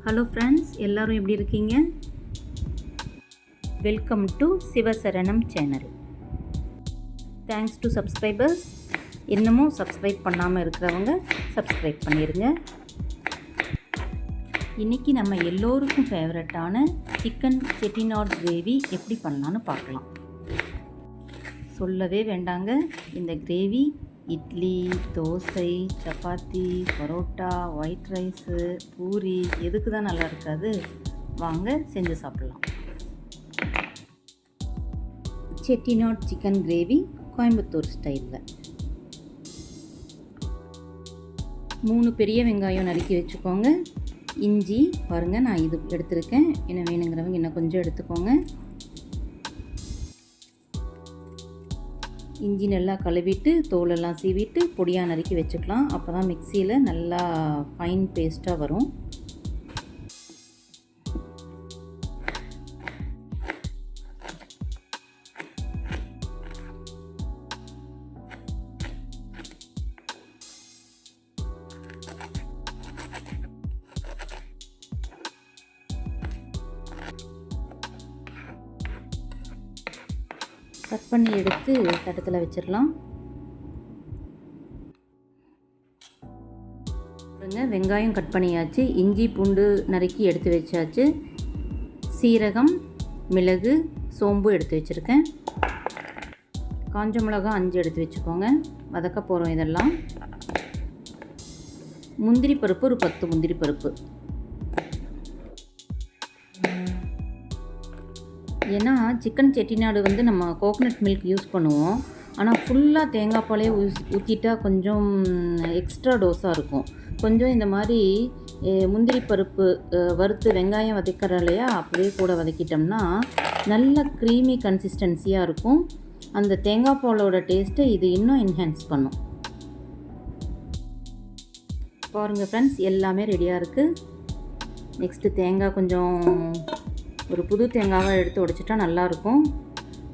Hello friends, எல்லோரும் எப்படி இருக்கீங்க? Welcome to Sivasaranam channel. Thanks to subscribers. இன்னமும் சப்ஸ்கிரைப் பண்ணாமல் இருக்கிறவங்க சப்ஸ்கிரைப் பண்ணிடுங்க. இன்றைக்கி நம்ம எல்லோருக்கும் ஃபேவரட்டான சிக்கன் செட்டிநாட் கிரேவி எப்படி பண்ணலான்னு பார்க்கலாம். சொல்லவே வேண்டாங்க, இந்த gravy idli, dosa, chapati, parotta, white rice, puri எதுக்கு தான் நல்லா இருக்காது? வாங்க செஞ்சு சாப்பிட்லாம். செட்டிநாட் சிக்கன் கிரேவி கோயம்புத்தூர் ஸ்டைலில். 3 பெரிய வெங்காயம் நறுக்கி வச்சுக்கோங்க. இஞ்சி பாருங்கள், நான் இது எடுத்துருக்கேன். இன்னும் வேணுங்கிறவங்க இன்னும் கொஞ்சம் எடுத்துக்கோங்க. இஞ்சி நல்லா கழுவிட்டு தோலெல்லாம் சீவிட்டு பொடியாக நறுக்கி வச்சுக்கலாம். அப்போ தான் மிக்சியில் நல்லா ஃபைன் பேஸ்ட்டாக வரும். கட் பண்ணி எடுத்து தட்டத்தில் வச்சிடலாம். வெங்காயம் கட் பண்ணியாச்சு, இஞ்சி பூண்டு நறுக்கி எடுத்து வச்சாச்சு, சீரகம், மிளகு, சோம்பு எடுத்து வச்சுருக்கேன், காஞ்ச மிளகா 5 எடுத்து வச்சுக்கோங்க. வதக்க போகிறோம் இதெல்லாம். முந்திரி பருப்பு ஒரு 10 முந்திரி பருப்பு. ஏன்னா சிக்கன் செட்டிநாடு நம்ம கோகனட் மில்க் யூஸ் பண்ணுவோம். ஆனால் ஃபுல்லாக தேங்காய் பாலே ஊற்றிட்டா கொஞ்சம் எக்ஸ்ட்ரா டோஸாக இருக்கும். கொஞ்சம் இந்த மாதிரி முந்திரி பருப்பு வறுத்து வெங்காயம் வதக்கிறோம் இல்லையா, அப்படியே கூட வதக்கிட்டோம்னா நல்ல க்ரீமி கன்சிஸ்டன்சியாக இருக்கும். அந்த தேங்காய் பாலோட டேஸ்ட்டை இது இன்னும் என்ஹான்ஸ் பண்ணும். பாருங்கள் ஃப்ரெண்ட்ஸ், எல்லாமே ரெடியாக இருக்குது. நெக்ஸ்ட்டு தேங்காய் கொஞ்சம் ஒரு புது தேங்காவை எடுத்து உடைச்சிட்டா நல்லாயிருக்கும்.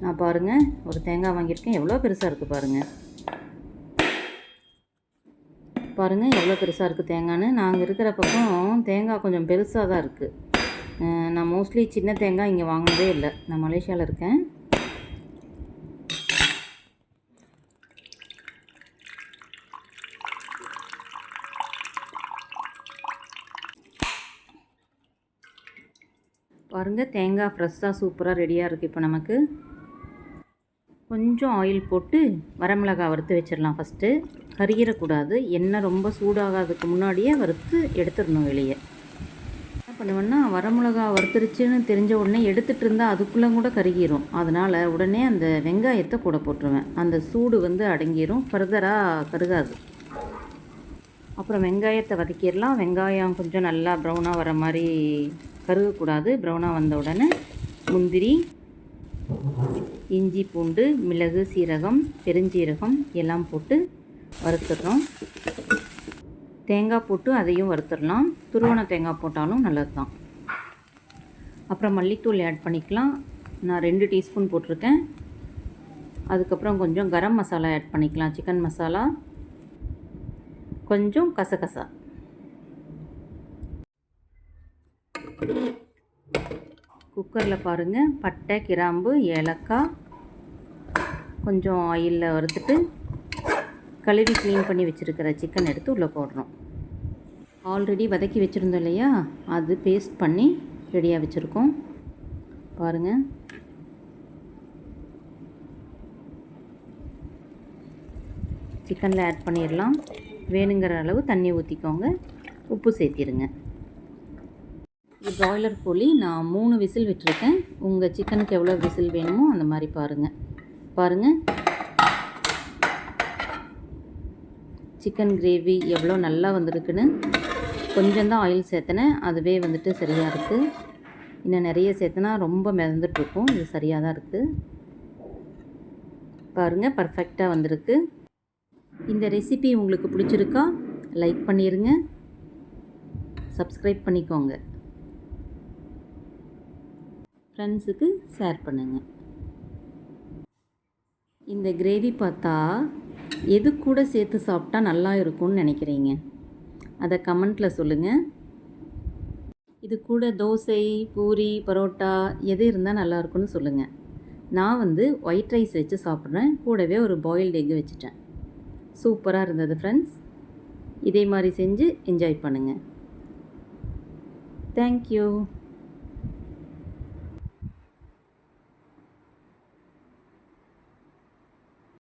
நான் பாருங்கள், ஒரு தேங்காய் வாங்கியிருக்கேன். எவ்வளோ பெருசாக இருக்குது பாருங்கள். பாருங்கள் எவ்வளோ பெருசாக இருக்குது தேங்காய்னு. நாங்கள் இருக்கிற பக்கம் தேங்காய் கொஞ்சம் பெருசாக தான் இருக்குது. நான் மோஸ்ட்லி சின்ன தேங்காய் இங்கே வாங்கினதே இல்லை. நான் மலேசியாவில் இருக்கேன். பாருங்கள், தேங்காய் ஃப்ரெஷ்ஷாக சூப்பராக ரெடியாக இருக்குது. இப்போ நமக்கு கொஞ்சம் ஆயில் போட்டு வரமிளகாய் வறுத்து வச்சிடலாம். ஃபஸ்ட்டு கருகிடக்கூடாது. எண்ணெய் ரொம்ப சூடாகாததுக்கு முன்னாடியே வறுத்து எடுத்துடணும் வெளியே. என்ன பண்ணுவேன்னா, வரமிளகா வறுத்துருச்சுன்னு தெரிஞ்ச உடனே எடுத்துகிட்டு இருந்தால் அதுக்குள்ளே கூட கருகிரும். அதனால் உடனே அந்த வெங்காயத்தை கூட போட்டுருவேன். அந்த சூடு அடங்கிடும், ஃபர்தராக கருகாது. அப்புறம் வெங்காயத்தை வதக்கிடலாம். வெங்காயம் கொஞ்சம் நல்லா ப்ரௌனாக வர மாதிரி, கருகக்கூடாது. ப்ரௌனாக வந்த உடனே முந்திரி, இஞ்சி பூண்டு, மிளகு, சீரகம், பெருஞ்சீரகம் எல்லாம் போட்டு வறுத்துடுறோம். தேங்காய் போட்டு அதையும் வறுத்துடலாம். துருவன தேங்காய் போட்டாலும் நல்லது தான். அப்புறம் மல்லித்தூள் ஆட் பண்ணிக்கலாம். நான் 2 டீஸ்பூன் போட்டிருக்கேன். அதுக்கப்புறம் கொஞ்சம் கரம் மசாலா ஆட் பண்ணிக்கலாம். சிக்கன் மசாலா, கொஞ்சம் கசகசா. குக்கரில் பாருங்கள், பட்டை, கிராம்பு, ஏலக்காய் கொஞ்சம் ஆயிலில் வறுத்துட்டு கழுவி க்ளீன் பண்ணி வச்சுருக்கிற சிக்கன் எடுத்து உள்ளே போடுறோம். ஆல்ரெடி வதக்கி வச்சுருந்தோம் இல்லையா, அது பேஸ்ட் பண்ணி ரெடியாக வச்சுருக்கோம். பாருங்கள், சிக்கனில் ஆட் பண்ணிடலாம். வேணுங்கிற அளவு தண்ணி ஊற்றிக்கோங்க, உப்பு சேர்த்திடுங்க. இது ப்ராய்லர் கோழி. நான் 3 விசில் விட்டுருக்கேன். உங்கள் சிக்கனுக்கு எவ்வளோ விசில் வேணுமோ அந்த மாதிரி பாருங்கள். சிக்கன் கிரேவி எவ்வளோ நல்லா வந்திருக்குன்னு. கொஞ்சம் தான் ஆயில் சேர்த்தனேன், அதுவே சரியாக இருக்குது. இன்னும் நிறைய சேர்த்தனா ரொம்ப மிதந்துட்டுருக்கும். இது சரியாக தான் இருக்குது. பாருங்கள், பர்ஃபெக்டாக வந்திருக்கு. இந்த ரெசிபி உங்களுக்கு பிடிச்சிருக்கா? லைக் பண்ணிடுங்க, சப்ஸ்கிரைப் பண்ணிக்கோங்க, ஃப்ரெண்ட்ஸுக்கு ஷேர் பண்ணுங்கள். இந்த கிரேவி பார்த்தா எது கூட சேர்த்து சாப்பிட்டா நல்லா இருக்கும்னு நினைக்கிறீங்க? அதை கமெண்ட்டில் சொல்லுங்கள். இது கூட தோசை, பூரி, பரோட்டா எது இருந்தால் நல்லாயிருக்குன்னு சொல்லுங்கள். நான் வந்து ஒயிட் ரைஸ் வச்சு சாப்பிட்றேன். கூடவே ஒரு பாயில்டு எக் வச்சுட்டேன். சூப்பராக இருந்தது ஃப்ரெண்ட்ஸ். இதே மாதிரி செஞ்சு என்ஜாய் பண்ணுங்கள். தேங்க்யூ.